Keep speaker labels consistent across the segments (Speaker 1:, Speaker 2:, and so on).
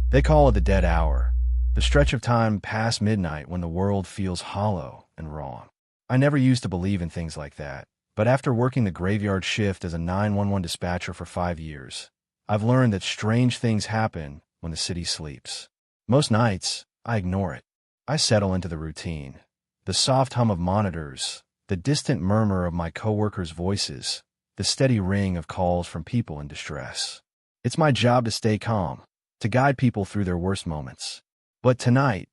Speaker 1: They call it the dead hour, the stretch of time past midnight when the world feels hollow and wrong. I never used to believe in things like that, but after working the graveyard shift as a 911 dispatcher for 5 years, I've learned that strange things happen when the city sleeps. Most nights, I ignore it. I settle into the routine. The soft hum of monitors, the distant murmur of my coworkers' voices, the steady ring of calls from people in distress. It's my job to stay calm, to guide people through their worst moments. But tonight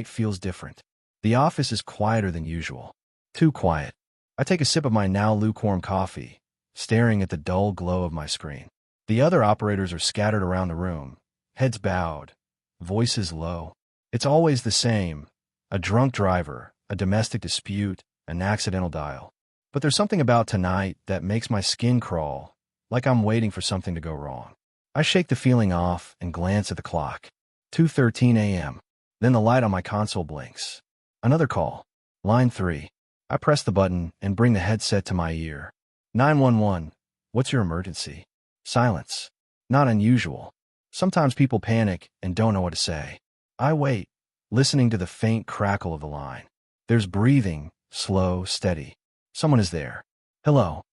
Speaker 1: feels different. The office is quieter than usual. Too quiet. I take a sip of my now lukewarm coffee, staring at the dull glow of my screen. The other operators are scattered around the room, heads bowed, voices low. It's always the same: a drunk driver, a domestic dispute, an accidental dial. But there's something about tonight that makes my skin crawl, like I'm waiting for something to go wrong. I shake the feeling off and glance at the clock. 2:13 a.m. Then the light on my console blinks. Another call. Line 3. I press the button and bring the headset to my ear. 911. What's your emergency? Silence. Not unusual. Sometimes people panic and don't know what to say. I wait, listening to the faint crackle of the line. There's breathing, slow, steady. Someone is there. Hello.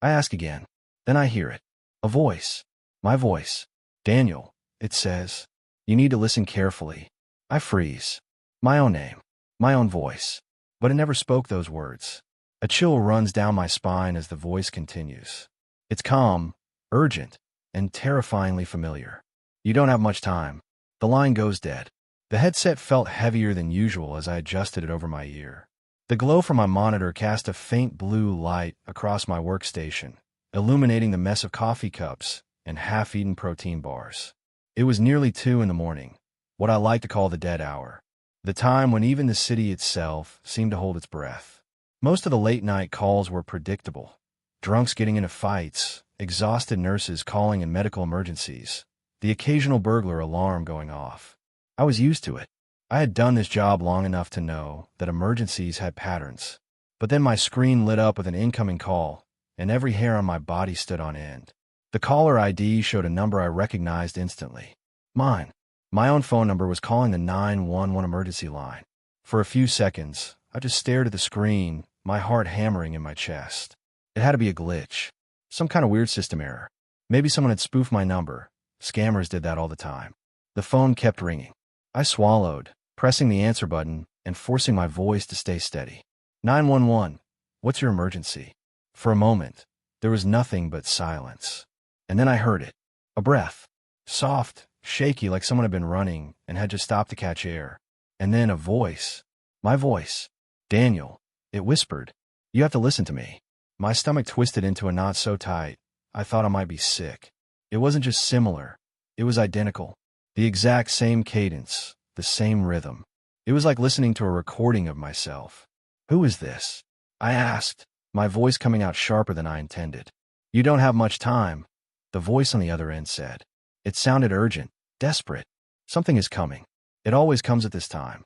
Speaker 1: I ask again. Then I hear it. A voice. My voice. Daniel, it says. You need to listen carefully. I freeze. My own name. My own voice. But it never spoke those words. A chill runs down my spine as the voice continues. It's calm, urgent, and terrifyingly familiar. You don't have much time. The line goes dead. The headset felt heavier than usual as I adjusted it over my ear. The glow from my monitor cast a faint blue light across my workstation, illuminating the mess of coffee cups and half-eaten protein bars. It was nearly 2 in the morning, what I like to call the dead hour, the time when even the city itself seemed to hold its breath. Most of the late-night calls were predictable. Drunks getting into fights, exhausted nurses calling in medical emergencies, the occasional burglar alarm going off. I was used to it. I had done this job long enough to know that emergencies had patterns. But then my screen lit up with an incoming call, and every hair on my body stood on end. The caller ID showed a number I recognized instantly. Mine. My own phone number was calling the 911 emergency line. For a few seconds, I just stared at the screen, my heart hammering in my chest. It had to be a glitch. Some kind of weird system error. Maybe someone had spoofed my number. Scammers did that all the time. The phone kept ringing. I swallowed, pressing the answer button and forcing my voice to stay steady. 911, what's your emergency? For a moment, there was nothing but silence. And then I heard it. A breath. Soft, shaky, like someone had been running and had just stopped to catch air. And then a voice. My voice. Daniel. It whispered. You have to listen to me. My stomach twisted into a knot so tight, I thought I might be sick. It wasn't just similar. It was identical. The exact same cadence, the same rhythm. It was like listening to a recording of myself. Who is this? I asked, my voice coming out sharper than I intended. You don't have much time, the voice on the other end said. It sounded urgent, desperate. Something is coming. It always comes at this time.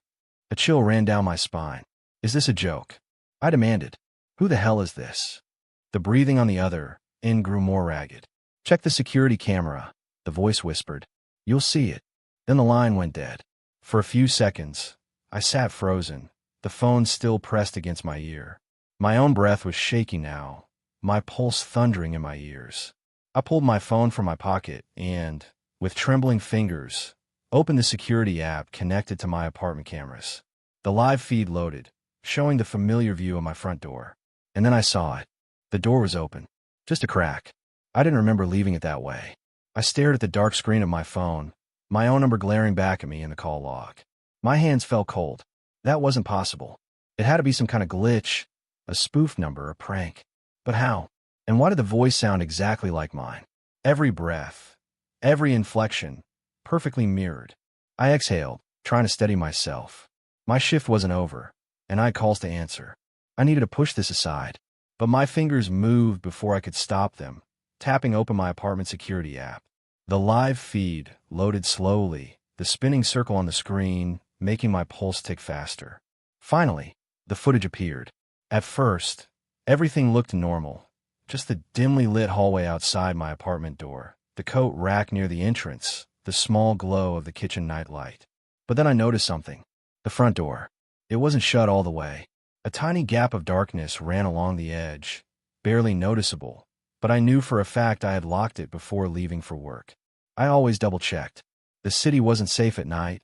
Speaker 1: A chill ran down my spine. Is this a joke? I demanded. Who the hell is this? The breathing on the other end grew more ragged. Check the security camera, the voice whispered. You'll see it. Then the line went dead. For a few seconds, I sat frozen, the phone still pressed against my ear. My own breath was shaky now, my pulse thundering in my ears. I pulled my phone from my pocket and, with trembling fingers, opened the security app connected to my apartment cameras. The live feed loaded, showing the familiar view of my front door. And then I saw it. The door was open. Just a crack. I didn't remember leaving it that way. I stared at the dark screen of my phone, my own number glaring back at me in the call log. My hands felt cold. That wasn't possible. It had to be some kind of glitch, a spoof number, a prank. But how? And why did the voice sound exactly like mine? Every breath, every inflection, perfectly mirrored. I exhaled, trying to steady myself. My shift wasn't over, and I had calls to answer. I needed to push this aside, but my fingers moved before I could stop them, tapping open my apartment security app. The live feed loaded slowly, the spinning circle on the screen making my pulse tick faster. Finally, the footage appeared. At first, everything looked normal. Just the dimly lit hallway outside my apartment door, the coat rack near the entrance, the the small glow of the kitchen nightlight. But then I noticed something. The front door. It wasn't shut all the way. A tiny gap of darkness ran along the edge, barely noticeable, but I knew for a fact I had locked it before leaving for work. I always double-checked. The city wasn't safe at night,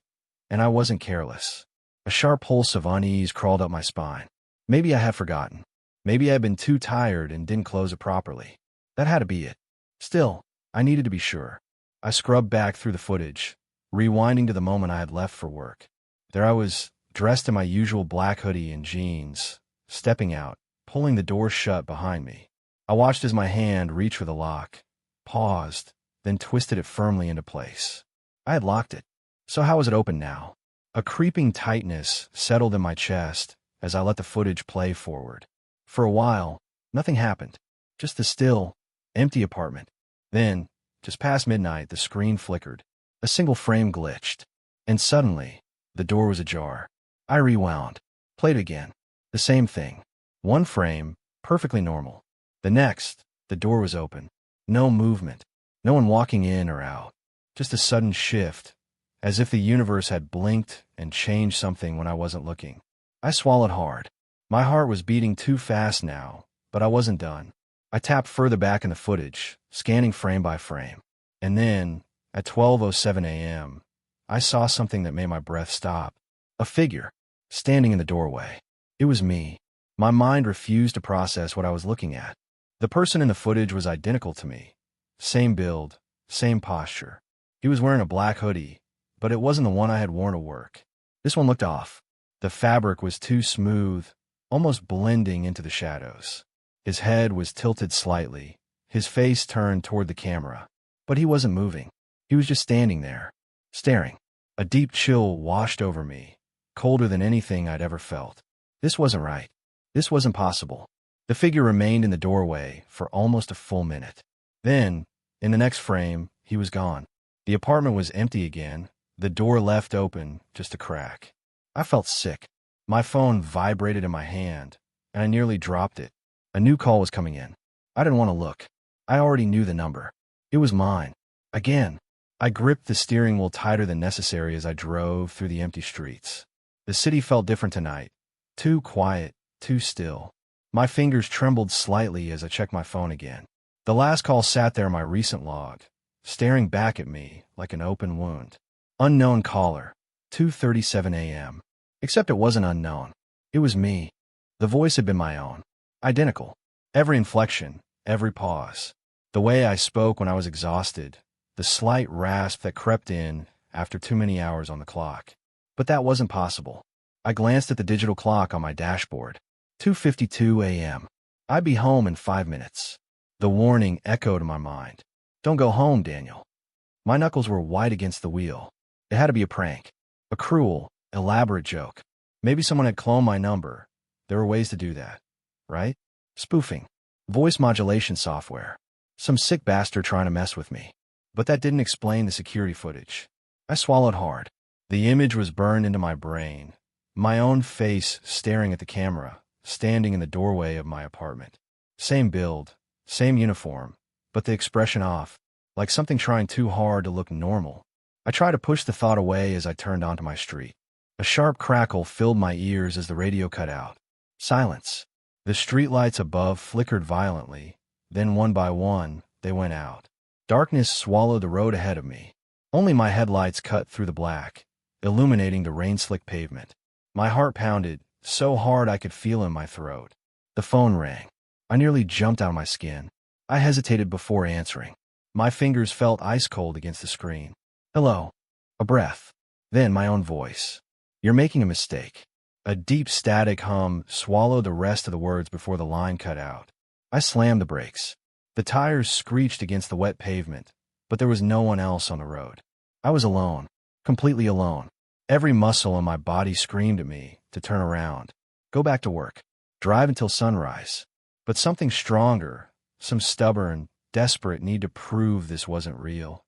Speaker 1: and I wasn't careless. A sharp pulse of unease crawled up my spine. Maybe I had forgotten. Maybe I had been too tired and didn't close it properly. That had to be it. Still, I needed to be sure. I scrubbed back through the footage, rewinding to the moment I had left for work. There I was, dressed in my usual black hoodie and jeans, stepping out, pulling the door shut behind me. I watched as my hand reached for the lock, paused, then twisted it firmly into place. I had locked it. So how was it open now? A creeping tightness settled in my chest as I let the footage play forward. For a while, nothing happened. Just the still, empty apartment. Then, just past midnight, the screen flickered. A single frame glitched. And suddenly, the door was ajar. I rewound. Played again. The same thing. One frame, perfectly normal. The next, the door was open. No movement. No one walking in or out. Just a sudden shift, as if the universe had blinked and changed something when I wasn't looking. I swallowed hard. My heart was beating too fast now, but I wasn't done. I tapped further back in the footage, scanning frame by frame. And then, at 12:07 a.m., I saw something that made my breath stop. A figure, standing in the doorway. It was me. My mind refused to process what I was looking at. The person in the footage was identical to me. Same build, same posture. He was wearing a black hoodie, but it wasn't the one I had worn to work. This one looked off. The fabric was too smooth, almost blending into the shadows. His head was tilted slightly, his face turned toward the camera. But he wasn't moving. He was just standing there, staring. A deep chill washed over me, colder than anything I'd ever felt. This wasn't right. This wasn't possible. The figure remained in the doorway for almost a full minute. Then, in the next frame, he was gone. The apartment was empty again, the door left open, just a crack. I felt sick. My phone vibrated in my hand, and I nearly dropped it. A new call was coming in. I didn't want to look. I already knew the number. It was mine. Again. I gripped the steering wheel tighter than necessary as I drove through the empty streets. The city felt different tonight. Too quiet, too still. My fingers trembled slightly as I checked my phone again. The last call sat there in my recent log, staring back at me like an open wound. Unknown caller. 2:37 a.m. Except it wasn't unknown. It was me. The voice had been my own. Identical. Every inflection, every pause. The way I spoke when I was exhausted. The slight rasp that crept in after too many hours on the clock. But that wasn't possible. I glanced at the digital clock on my dashboard. 2:52 a.m. I'd be home in 5 minutes. The warning echoed in my mind. Don't go home, Daniel. My knuckles were white against the wheel. It had to be a prank. A cruel, elaborate joke. Maybe someone had cloned my number. There were ways to do that, right? Spoofing. Voice modulation software. Some sick bastard trying to mess with me. But that didn't explain the security footage. I swallowed hard. The image was burned into my brain. My own face staring at the camera, standing in the doorway of my apartment. Same build, same uniform, but the expression off, like something trying too hard to look normal. I tried to push the thought away as I turned onto my street. A sharp crackle filled my ears as the radio cut out. Silence. The streetlights above flickered violently, then one by one, they went out. Darkness swallowed the road ahead of me. Only my headlights cut through the black, illuminating the rain-slick pavement. My heart pounded, so hard I could feel it in my throat. The phone rang. I nearly jumped out of my skin. I hesitated before answering. My fingers felt ice-cold against the screen. Hello. A breath. Then my own voice. You're making a mistake. A deep static hum swallowed the rest of the words before the line cut out. I slammed the brakes. The tires screeched against the wet pavement, but there was no one else on the road. I was alone, completely alone. Every muscle in my body screamed at me to turn around, go back to work, drive until sunrise. But something stronger, some stubborn, desperate need to prove this wasn't real,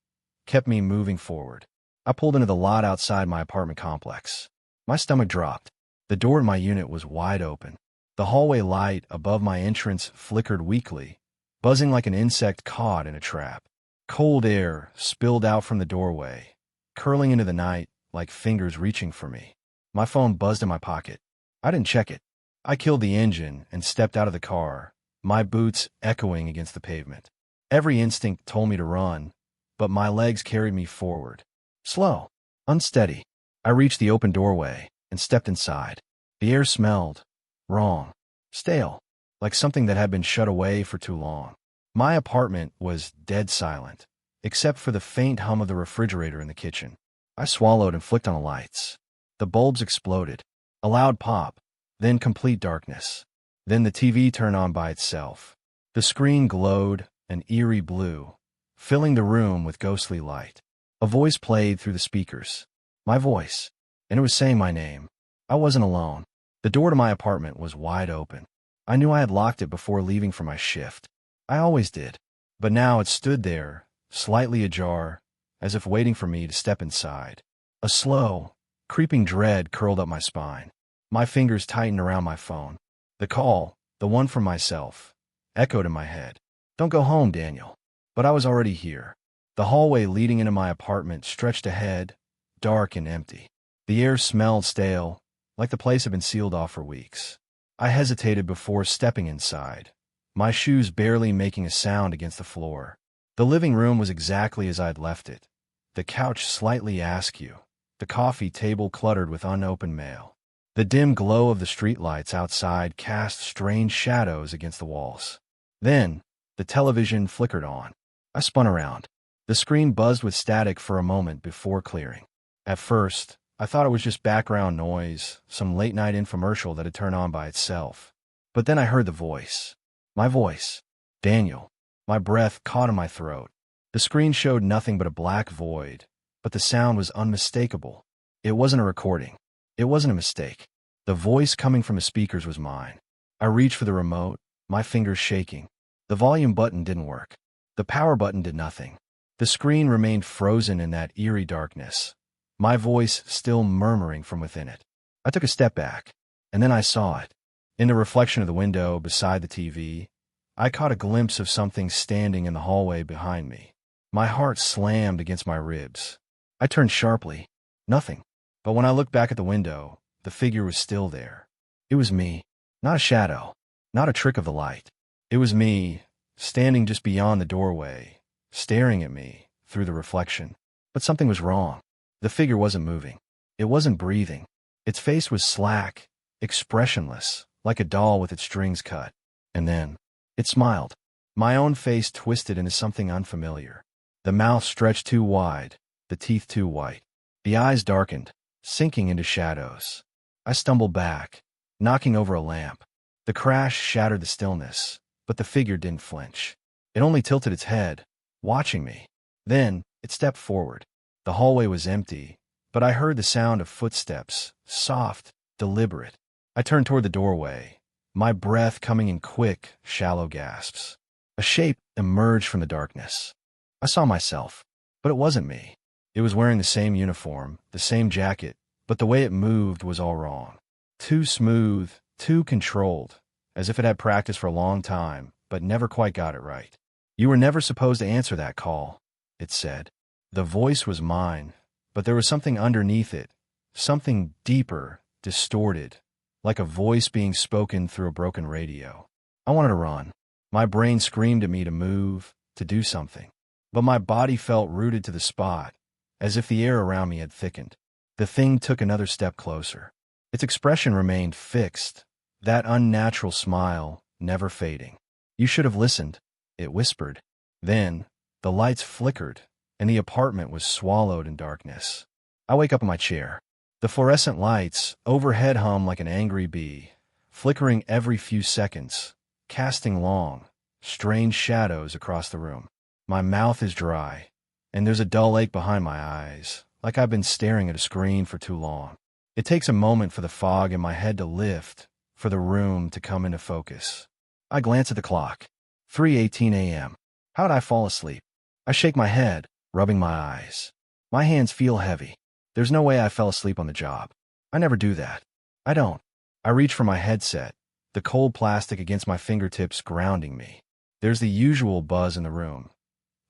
Speaker 1: kept me moving forward. I pulled into the lot outside my apartment complex. My stomach dropped. The door to my unit was wide open. The hallway light above my entrance flickered weakly, buzzing like an insect caught in a trap. Cold air spilled out from the doorway, curling into the night like fingers reaching for me. My phone buzzed in my pocket. I didn't check it. I killed the engine and stepped out of the car, my boots echoing against the pavement. Every instinct told me to run, but my legs carried me forward. Slow, unsteady. I reached the open doorway and stepped inside. The air smelled wrong, stale, like something that had been shut away for too long. My apartment was dead silent, except for the faint hum of the refrigerator in the kitchen. I swallowed and flicked on the lights. The bulbs exploded. A loud pop, then complete darkness. Then the TV turned on by itself. The screen glowed an eerie blue, filling the room with ghostly light. A voice played through the speakers. My voice. And it was saying my name. I wasn't alone. The door to my apartment was wide open. I knew I had locked it before leaving for my shift. I always did. But now it stood there, slightly ajar, as if waiting for me to step inside. A slow, creeping dread curled up my spine. My fingers tightened around my phone. The call, the one from myself, echoed in my head. Don't go home, Daniel. But I was already here. The hallway leading into my apartment stretched ahead, dark and empty. The air smelled stale, like the place had been sealed off for weeks. I hesitated before stepping inside, my shoes barely making a sound against the floor. The living room was exactly as I'd left it. The couch slightly askew, the coffee table cluttered with unopened mail. The dim glow of the streetlights outside cast strange shadows against the walls. Then, the television flickered on. I spun around. The screen buzzed with static for a moment before clearing. At first, I thought it was just background noise, some late-night infomercial that had turned on by itself. But then I heard the voice. My voice. Daniel. My breath caught in my throat. The screen showed nothing but a black void, but the sound was unmistakable. It wasn't a recording. It wasn't a mistake. The voice coming from the speakers was mine. I reached for the remote, my fingers shaking. The volume button didn't work. The power button did nothing. The screen remained frozen in that eerie darkness, my voice still murmuring from within it. I took a step back, and then I saw it. In the reflection of the window beside the TV, I caught a glimpse of something standing in the hallway behind me. My heart slammed against my ribs. I turned sharply. Nothing. But when I looked back at the window, the figure was still there. It was me. Not a shadow. Not a trick of the light. It was me, standing just beyond the doorway, staring at me through the reflection. But something was wrong. The figure wasn't moving. It wasn't breathing. Its face was slack, expressionless, like a doll with its strings cut. And then, it smiled. My own face twisted into something unfamiliar. The mouth stretched too wide, the teeth too white. The eyes darkened, sinking into shadows. I stumbled back, knocking over a lamp. The crash shattered the stillness, but the figure didn't flinch. It only tilted its head, watching me. Then, it stepped forward. The hallway was empty, but I heard the sound of footsteps, soft, deliberate. I turned toward the doorway, my breath coming in quick, shallow gasps. A shape emerged from the darkness. I saw myself, but it wasn't me. It was wearing the same uniform, the same jacket, but the way it moved was all wrong. Too smooth, too controlled, as if it had practiced for a long time, but never quite got it right. You were never supposed to answer that call, it said. The voice was mine, but there was something underneath it, something deeper, distorted, like a voice being spoken through a broken radio. I wanted to run. My brain screamed at me to move, to do something. But my body felt rooted to the spot, as if the air around me had thickened. The thing took another step closer. Its expression remained fixed, that unnatural smile never fading. You should have listened, it whispered. Then, the lights flickered, and the apartment was swallowed in darkness. I wake up in my chair. The fluorescent lights overhead hum like an angry bee, flickering every few seconds, casting long, strange shadows across the room. My mouth is dry, and there's a dull ache behind my eyes, like I've been staring at a screen for too long. It takes a moment for the fog in my head to lift, for the room to come into focus. I glance at the clock. 3:18 a.m. How did I fall asleep? I shake my head, rubbing my eyes. My hands feel heavy. There's no way I fell asleep on the job. I never do that. I don't. I reach for my headset, the cold plastic against my fingertips grounding me. There's the usual buzz in the room.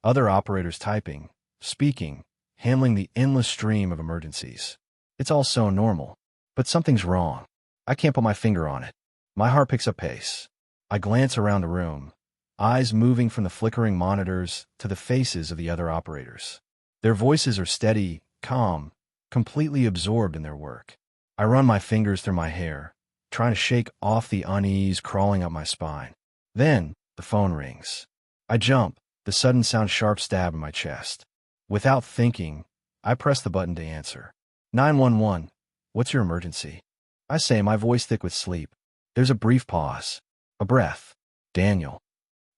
Speaker 1: Other operators typing, speaking, handling the endless stream of emergencies. It's all so normal. But something's wrong. I can't put my finger on it. My heart picks up pace. I glance around the room, eyes moving from the flickering monitors to the faces of the other operators. Their voices are steady, calm, completely absorbed in their work. I run my fingers through my hair, trying to shake off the unease crawling up my spine. Then, the phone rings. I jump, the sudden sound sharp stab in my chest. Without thinking, I press the button to answer. 911, what's your emergency? I say, my voice thick with sleep. There's a brief pause. A breath. Daniel.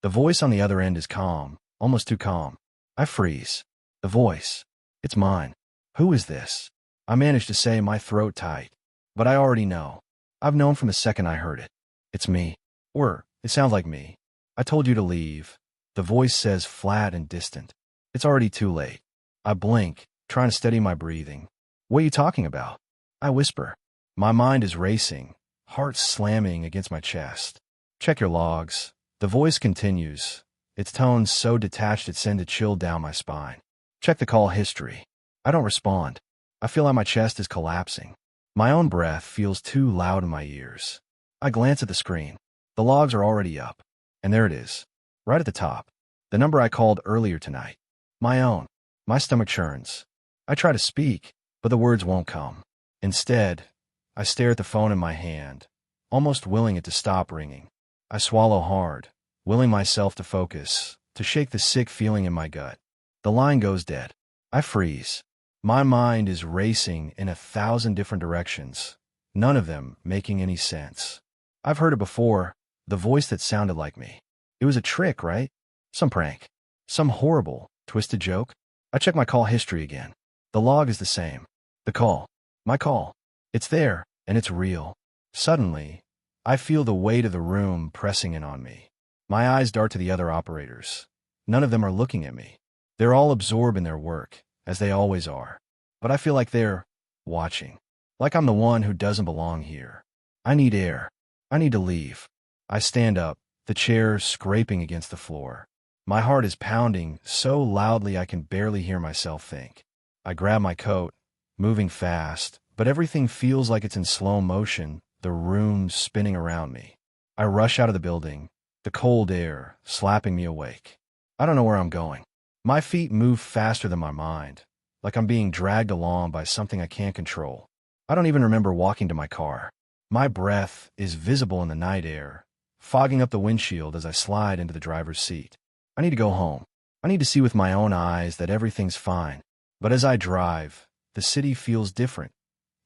Speaker 1: The voice on the other end is calm, almost too calm. I freeze. The voice. It's mine. Who is this? I manage to say, my throat tight. But I already know. I've known from the second I heard it. It's me. Or, it sounds like me. I told you to leave. The voice says, flat and distant. It's already too late. I blink, trying to steady my breathing. What are you talking about? I whisper. My mind is racing, heart slamming against my chest. Check your logs. The voice continues, its tone so detached it sends a chill down my spine. Check the call history. I don't respond. I feel like my chest is collapsing. My own breath feels too loud in my ears. I glance at the screen. The logs are already up. And there it is, right at the top. The number I called earlier tonight. My own. My stomach churns. I try to speak, but the words won't come. Instead, I stare at the phone in my hand, almost willing it to stop ringing. I swallow hard, willing myself to focus, to shake the sick feeling in my gut. The line goes dead. I freeze. My mind is racing in 1,000 different directions, none of them making any sense. I've heard it before, the voice that sounded like me. It was a trick, right? Some prank. Some horrible, twisted joke. I check my call history again. The log is the same. The call. My call. It's there, and it's real. Suddenly, I feel the weight of the room pressing in on me. My eyes dart to the other operators. None of them are looking at me. They're all absorbed in their work, as they always are. But I feel like they're watching. Like I'm the one who doesn't belong here. I need air. I need to leave. I stand up, the chair scraping against the floor. My heart is pounding so loudly I can barely hear myself think. I grab my coat, moving fast, but everything feels like it's in slow motion, the room spinning around me. I rush out of the building, the cold air slapping me awake. I don't know where I'm going. My feet move faster than my mind, like I'm being dragged along by something I can't control. I don't even remember walking to my car. My breath is visible in the night air, fogging up the windshield as I slide into the driver's seat. I need to go home. I need to see with my own eyes that everything's fine. But as I drive, the city feels different,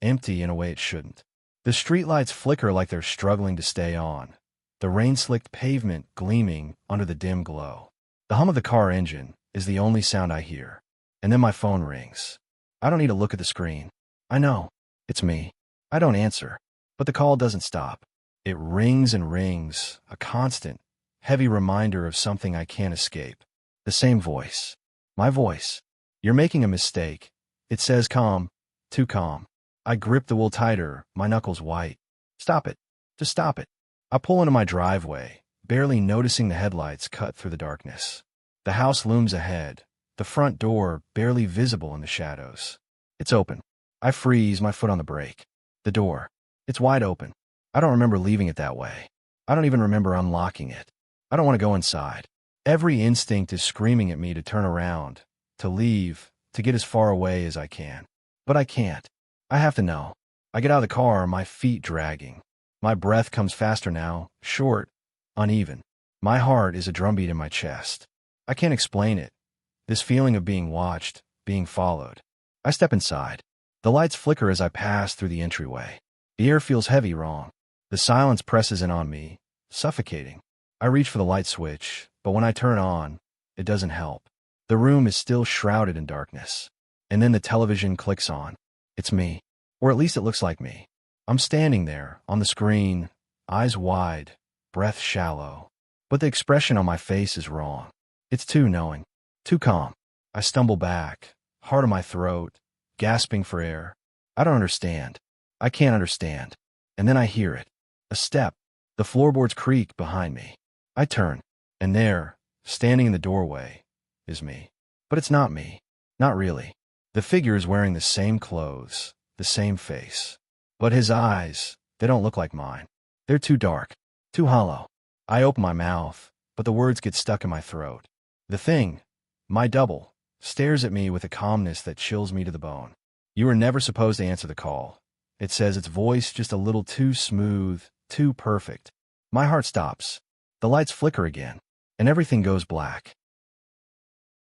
Speaker 1: empty in a way it shouldn't. The streetlights flicker like they're struggling to stay on, the rain-slicked pavement gleaming under the dim glow. The hum of the car engine is the only sound I hear. And then my phone rings. I don't need to look at the screen. I know. It's me. I don't answer. But the call doesn't stop. It rings and rings, a constant, heavy reminder of something I can't escape. The same voice. My voice. You're making a mistake. It says calm, too calm. I grip the wheel tighter, my knuckles white. Stop it. Just stop it. I pull into my driveway, barely noticing the headlights cut through the darkness. The house looms ahead, the front door barely visible in the shadows. It's open. I freeze, my foot on the brake. The door. It's wide open. I don't remember leaving it that way. I don't even remember unlocking it. I don't want to go inside. Every instinct is screaming at me to turn around, to leave, to get as far away as I can. But I can't. I have to know. I get out of the car, my feet dragging. My breath comes faster now, short, uneven. My heart is a drumbeat in my chest. I can't explain it. This feeling of being watched, being followed. I step inside. The lights flicker as I pass through the entryway. The air feels heavy wrong. The silence presses in on me, suffocating. I reach for the light switch, but when I turn on, it doesn't help. The room is still shrouded in darkness. And then the television clicks on. It's me. Or at least it looks like me. I'm standing there, on the screen, eyes wide, breath shallow. But the expression on my face is wrong. It's too knowing, too calm. I stumble back, heart in my throat, gasping for air. I don't understand. I can't understand. And then I hear it. A step. The floorboards creak behind me. I turn, and there, standing in the doorway, is me. But it's not me. Not really. The figure is wearing the same clothes, the same face. But his eyes, they don't look like mine. They're too dark, too hollow. I open my mouth, but the words get stuck in my throat. The thing, my double, stares at me with a calmness that chills me to the bone. You were never supposed to answer the call. It says, its voice just a little too smooth, too perfect. My heart stops. The lights flicker again, and everything goes black.